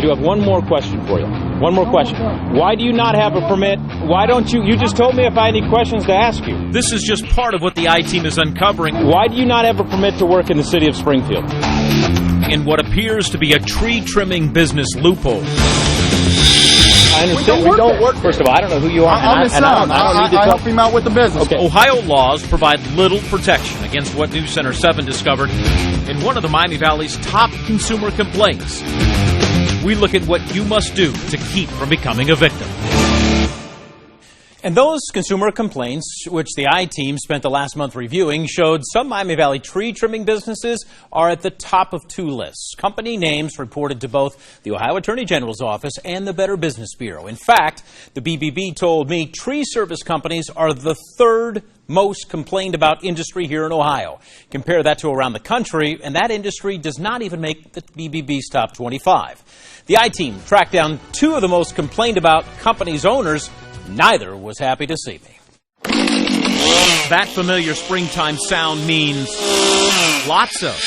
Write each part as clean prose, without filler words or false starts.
I do have one more question for you. One more question. Why do you not have a permit? Why don't you just told me if I had any questions to ask you. This is just part of what the I-Team is uncovering. Why do you not have a permit to work in the city of Springfield? In what appears to be a tree trimming business loophole. I understand. We don't work. First of all, I don't know who you are. I'm his son. I help him out with the business. Okay. Ohio laws provide little protection against what News Center 7 discovered in one of the Miami Valley's top consumer complaints. We look at what you must do to keep from becoming a victim. And those consumer complaints, which the I-Team spent the last month reviewing, showed some Miami Valley tree trimming businesses are at the top of two lists. Company names reported to both the Ohio Attorney General's office and the Better Business Bureau. In fact, the BBB told me tree service companies are the third most complained about industry here in Ohio. Compare that to around the country, and that industry does not even make the BBB's top 25. The I-Team tracked down two of the most complained about companies' owners. Neither was happy to see me. That familiar springtime sound means lots of.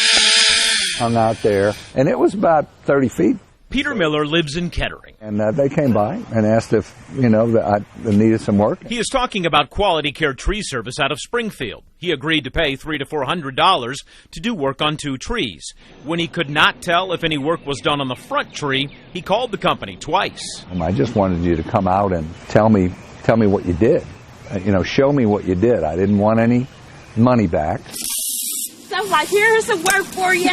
Hung out there, and it was about 30 feet. Peter Miller lives in Kettering. And they came by and asked if, I needed some work. He is talking about Quality Care Tree Service out of Springfield. He agreed to pay $300 to $400 to do work on 2 trees. When he could not tell if any work was done on the front tree, he called the company twice. I just wanted you to come out and tell me what you did. Show me what you did. I didn't want any money back. So like, here's some work for you.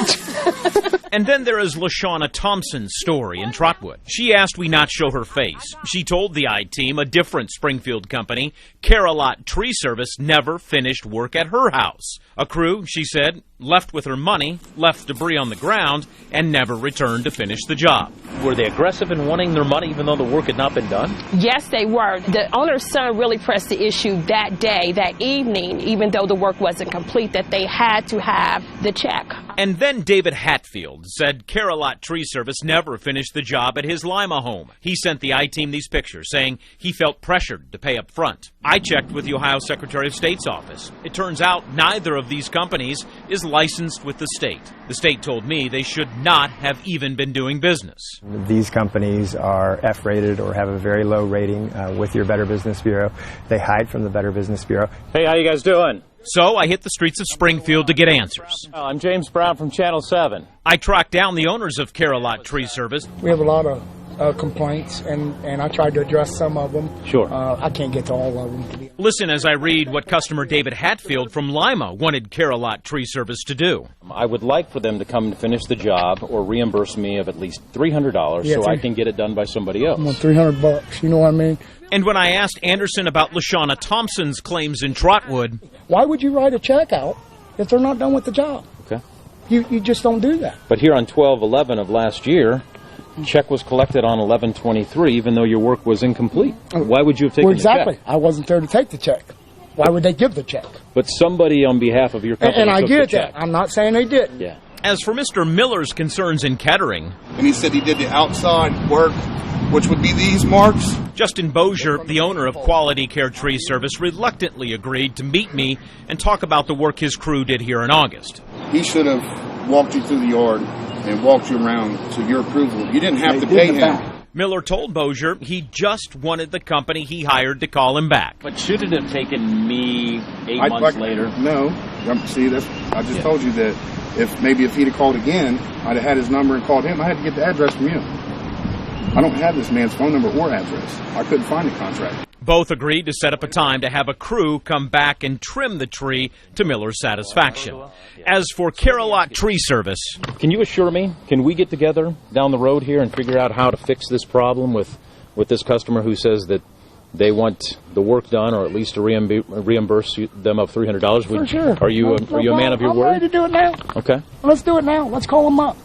And then there is LaShawna Thompson's story in Trotwood. She asked we not show her face. She told the I-Team a different Springfield company, Care-A-Lot Tree Service, never finished work at her house. A crew, she said, left with her money, left debris on the ground, and never returned to finish the job. Were they aggressive in wanting their money even though the work had not been done? Yes, they were. The owner's son really pressed the issue that day, that evening, even though the work wasn't complete, that they had to have the check. And then David Hatfield said Care-A-Lot Tree Service never finished the job at his Lima home. He sent the I-Team these pictures, saying he felt pressured to pay up front. I checked with the Ohio Secretary of State's office. It turns out neither of these companies is licensed with the state. The state told me they should not have even been doing business. These companies are F-rated or have a very low rating with your Better Business Bureau. They hide from the Better Business Bureau. Hey, how you guys doing? So I hit the streets of Springfield to get answers. I'm James Brown from Channel 7. I tracked down the owners of Care-A-Lot Tree Service. We have a lot of complaints, and I tried to address some of them. Sure. I can't get to all of them. Listen as I read what customer David Hatfield from Lima wanted Care-A-Lot Tree Service to do. I would like for them to come and finish the job or reimburse me of at least $300 so I can get it done by somebody else. I want $300, you know what I mean? And when I asked Anderson about LaShawna Thompson's claims in Trotwood... Why would you write a check out if they're not done with the job? Okay. You just don't do that. But here on 12/11 of last year, check was collected on 11/23, even though your work was incomplete. Why would you have taken the check? Exactly. I wasn't there to take the check. Why would they give the check? But somebody on behalf of your company and I took the get check. that. I'm not saying they didn't. Yeah. As for Mr. Miller's concerns in Kettering... And he said he did the outside work, which would be these marks. Justin Bozier, the owner of Quality Care Tree Service, reluctantly agreed to meet me and talk about the work his crew did here in August. He should have walked you through the yard and walked you around to your approval. You didn't have to pay him. Miller told Bozier he just wanted the company he hired to call him back. But should it have taken me 8 months later? No. See, I just told you that if he'd have called again, I'd have had his number and called him. I had to get the address from you. I don't have this man's phone number or address. I couldn't find the contract. Both agreed to set up a time to have a crew come back and trim the tree to Miller's satisfaction. As for Care-A-Lot Tree Service... Can you assure me, can we get together down the road here and figure out how to fix this problem with this customer who says that they want the work done, or at least to reimburse them of $300? For sure. Are you a man of your word? I'm ready to do it now. Okay. Let's do it now. Let's call them up.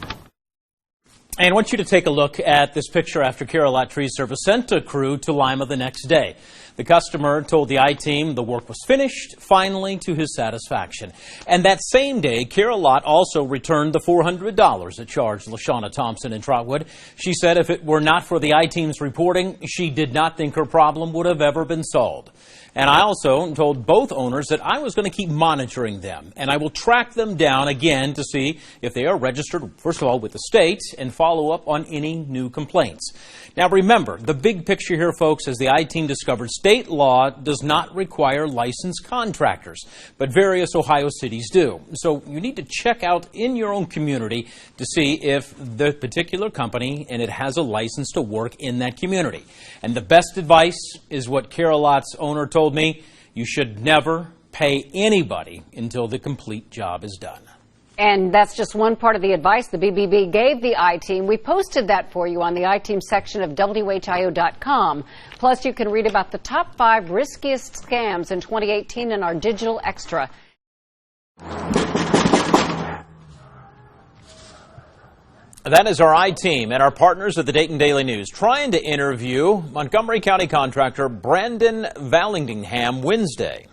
And I want you to take a look at this picture after Care-A-Lot Tree Service sent a crew to Lima the next day. The customer told the I-Team the work was finished, finally to his satisfaction. And that same day, Kara Lott also returned the $400 that charged LaShawna Thompson in Trotwood. She said if it were not for the I-Team's reporting, she did not think her problem would have ever been solved. And I also told both owners that I was going to keep monitoring them, and I will track them down again to see if they are registered, first of all, with the state, and follow up on any new complaints. Now remember, the big picture here, folks, as the I-Team discovered, state law does not require licensed contractors, but various Ohio cities do. So you need to check out in your own community to see if the particular company and it has a license to work in that community. And the best advice is what Kara Lott's owner told me: you should never pay anybody until the complete job is done. And that's just one part of the advice the BBB gave the I-Team. We posted that for you on the I-Team section of WHIO.com. Plus, you can read about the top 5 riskiest scams in 2018 in our digital extra. That is our I-Team and our partners at the Dayton Daily News trying to interview Montgomery County contractor Brandon Vallandigham Wednesday.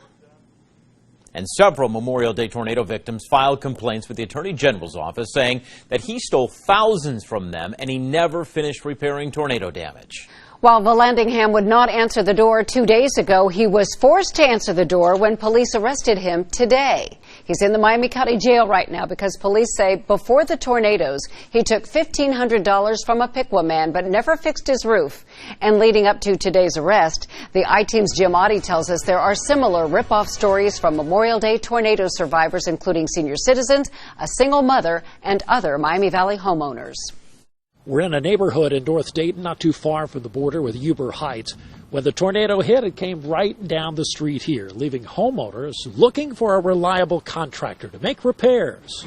And several Memorial Day tornado victims filed complaints with the Attorney General's office saying that he stole thousands from them and he never finished repairing tornado damage. While Vallandigham would not answer the door 2 days ago, he was forced to answer the door when police arrested him today. He's in the Miami County Jail right now because police say before the tornadoes, he took $1,500 from a Piqua man but never fixed his roof. And leading up to today's arrest, the I-Team's Jim Oddie tells us there are similar rip-off stories from Memorial Day tornado survivors, including senior citizens, a single mother, and other Miami Valley homeowners. We're in a neighborhood in North Dayton, not too far from the border with Huber Heights. When the tornado hit, it came right down the street here, leaving homeowners looking for a reliable contractor to make repairs.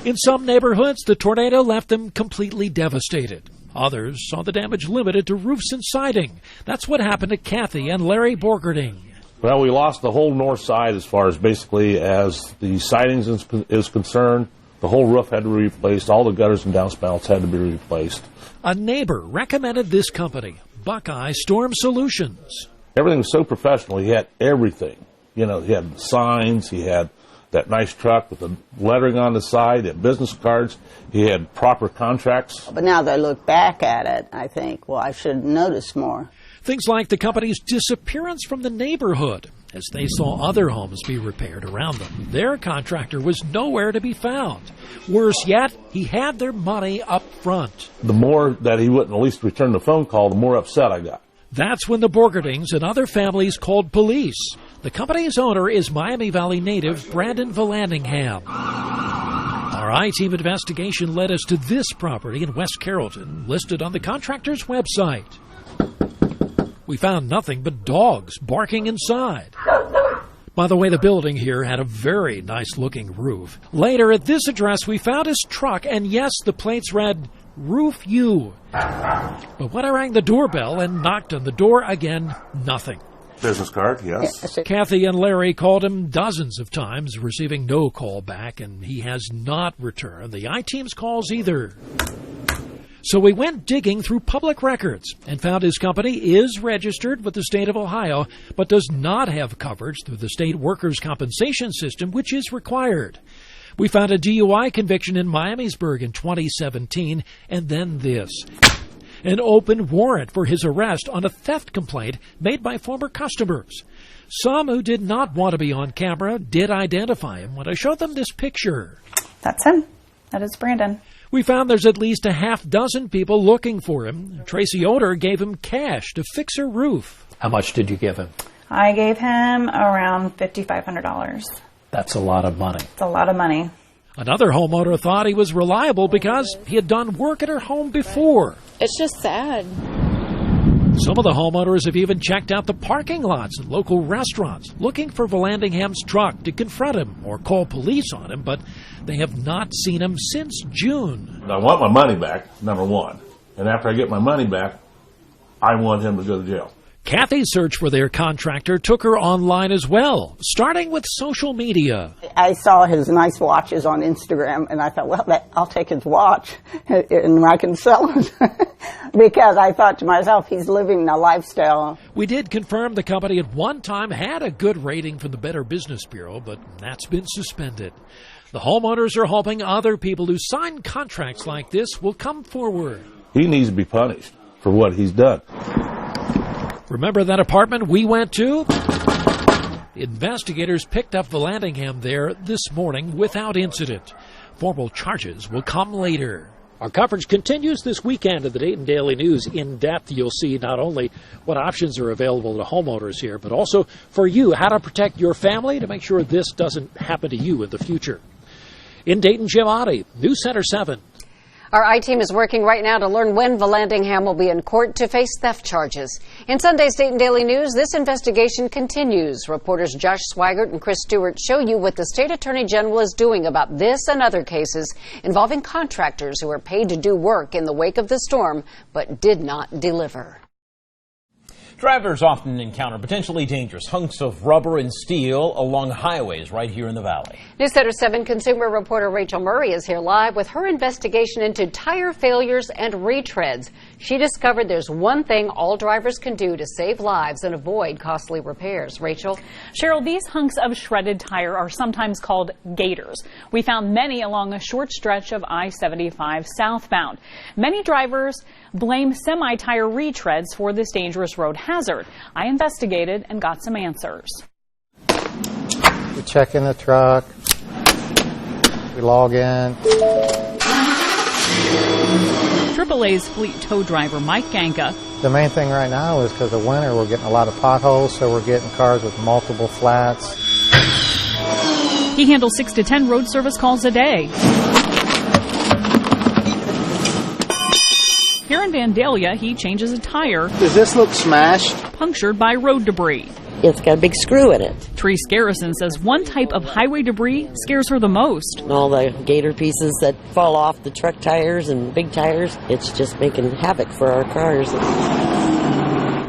In some neighborhoods, the tornado left them completely devastated. Others saw the damage limited to roofs and siding. That's what happened to Kathy and Larry Borgerding. Well, we lost the whole north side as far as basically as the sidings is concerned. The whole roof had to be replaced. All the gutters and downspouts had to be replaced. A neighbor recommended this company, Buckeye Storm Solutions. Everything was so professional. He had everything. You know, he had signs. He had that nice truck with the lettering on the side. He had business cards. He had proper contracts. But now that I look back at it, I think, well, I should have noticed more. Things like the company's disappearance from the neighborhood as they saw other homes be repaired around them. Their contractor was nowhere to be found. Worse yet, he had their money up front. The more that he wouldn't at least return the phone call, the more upset I got. That's when the Borgerdings and other families called police. The company's owner is Miami Valley native Brandon Vallandigham. Our I-Team investigation led us to this property in West Carrollton, listed on the contractor's website. We found nothing but dogs barking inside. By the way, the building here had a very nice-looking roof. Later at this address, we found his truck, and yes, the plates read, Roof U. But when I rang the doorbell and knocked on the door again, nothing. Business card, yes. Kathy and Larry called him dozens of times, receiving no call back, and he has not returned the I-Team's calls either. So we went digging through public records and found his company is registered with the state of Ohio, but does not have coverage through the state workers' compensation system, which is required. We found a DUI conviction in Miamisburg in 2017, and then this. An open warrant for his arrest on a theft complaint made by former customers. Some who did not want to be on camera did identify him when I showed them this picture. That's him. That is Brandon. We found there's at least a half dozen people looking for him. Tracy Oder gave him cash to fix her roof. How much did you give him? I gave him around $5,500. That's a lot of money. It's a lot of money. Another homeowner thought he was reliable because he had done work at her home before. It's just sad. Some of the homeowners have even checked out the parking lots at local restaurants, looking for Vallandingham's truck to confront him or call police on him, but they have not seen him since June. I want my money back, number one. And after I get my money back, I want him to go to jail. Kathy's search for their contractor took her online as well, starting with social media. I saw his nice watches on Instagram, and I thought, well, I'll take his watch, and I can sell it. Because I thought to myself, he's living a lifestyle. We did confirm the company at one time had a good rating from the Better Business Bureau, but that's been suspended. The homeowners are hoping other people who sign contracts like this will come forward. He needs to be punished for what he's done. Remember that apartment we went to? Investigators picked up Vallandigham there this morning without incident. Formal charges will come later. Our coverage continues this weekend at the Dayton Daily News. In depth, you'll see not only what options are available to homeowners here, but also for you, how to protect your family to make sure this doesn't happen to you in the future. In Dayton, Jim Oddie, News Center 7. Our I-team is working right now to learn when Vallandigham will be in court to face theft charges. In Sunday's Dayton Daily News, this investigation continues. Reporters Josh Swigert and Chris Stewart show you what the state attorney general is doing about this and other cases involving contractors who are paid to do work in the wake of the storm but did not deliver. Drivers often encounter potentially dangerous hunks of rubber and steel along highways right here in the valley. News Center 7 consumer reporter Rachel Murray is here live with her investigation into tire failures and retreads. She discovered there's one thing all drivers can do to save lives and avoid costly repairs. Rachel? Cheryl, these hunks of shredded tire are sometimes called gators. We found many along a short stretch of I-75 southbound. Many drivers blame semi-tire retreads for this dangerous road hazard. I investigated and got some answers. We check in the truck. We log in. AAA's fleet tow driver Mike Ganka. The main thing right now is because of winter, we're getting a lot of potholes, so we're getting cars with multiple flats. He handles 6 to 10 road service calls a day. Here in Vandalia, he changes a tire. Does this look smashed? Punctured by road debris. It's got a big screw in it. Therese Garrison says one type of highway debris scares her the most. And all the gator pieces that fall off the truck tires and big tires, it's just making havoc for our cars.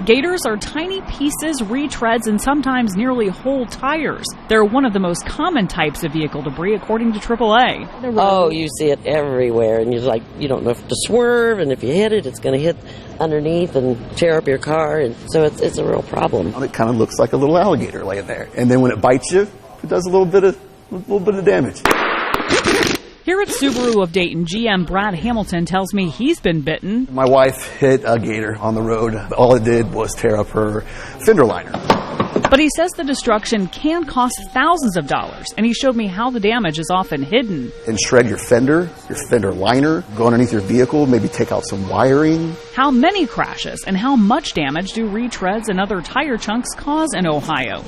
Gators are tiny pieces, retreads, and sometimes nearly whole tires. They're one of the most common types of vehicle debris, according to AAA. Oh, you see it everywhere, and you don't know if to swerve, and if you hit it, it's going to hit underneath and tear up your car, and so it's a real problem. It kind of looks like a little alligator laying there, and then when it bites you, it does a little bit of damage. Here at Subaru of Dayton, GM Brad Hamilton tells me he's been bitten. My wife hit a gator on the road. All it did was tear up her fender liner. But he says the destruction can cost thousands of dollars, and he showed me how the damage is often hidden. And shred your fender liner, go underneath your vehicle, maybe take out some wiring. How many crashes and how much damage do retreads and other tire chunks cause in Ohio?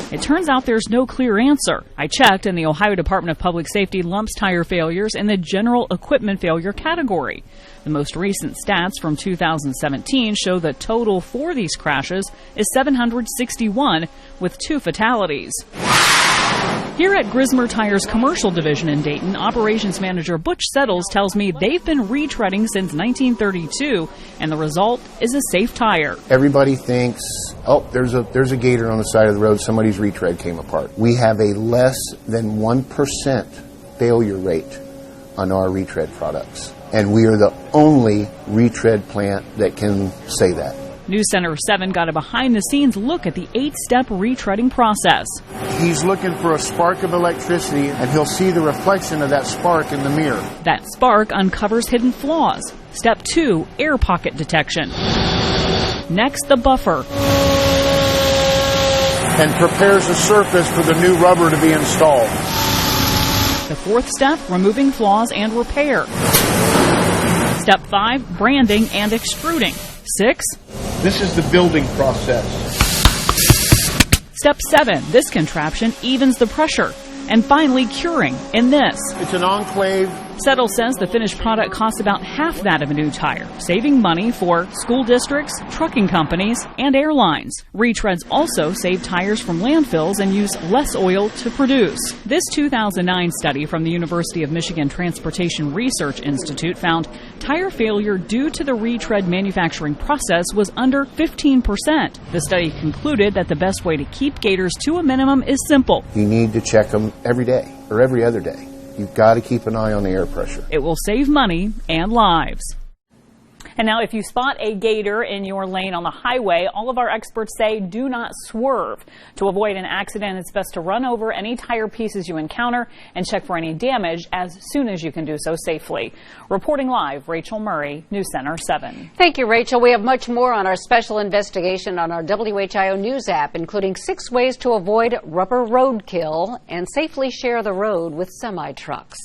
It turns out there's no clear answer. I checked, and the Ohio Department of Public Safety lumps tire failures in the general equipment failure category. The most recent stats from 2017 show the total for these crashes is 761, with 2 fatalities. Here at Grismer Tire's commercial division in Dayton, operations manager Butch Settles tells me they've been retreading since 1932, and the result is a safe tire. Everybody thinks, oh, there's a gator on the side of the road, somebody's retread came apart. We have a less than 1% failure rate on our retread products, and we are the only retread plant that can say that. News Center 7 got a behind-the-scenes look at the 8-step retreading process. He's looking for a spark of electricity, and he'll see the reflection of that spark in the mirror. That spark uncovers hidden flaws. Step 2, air pocket detection. Next, the buffer. And prepares the surface for the new rubber to be installed. The 4th step, removing flaws and repair. Step 5, branding and extruding. 6. This is the building process. Step 7, this contraption evens the pressure. And finally, curing in this. It's an enclave Settle says the finished product costs about half that of a new tire, saving money for school districts, trucking companies, and airlines. Retreads also save tires from landfills and use less oil to produce. This 2009 study from the University of Michigan Transportation Research Institute found tire failure due to the retread manufacturing process was under 15%. The study concluded that the best way to keep gators to a minimum is simple. You need to check them every day or every other day. You've got to keep an eye on the air pressure. It will save money and lives. And now if you spot a gator in your lane on the highway, all of our experts say do not swerve. To avoid an accident, it's best to run over any tire pieces you encounter and check for any damage as soon as you can do so safely. Reporting live, Rachel Murray, News Center 7. Thank you, Rachel. We have much more on our special investigation on our WHIO News app, including 6 ways to avoid rubber roadkill and safely share the road with semi-trucks.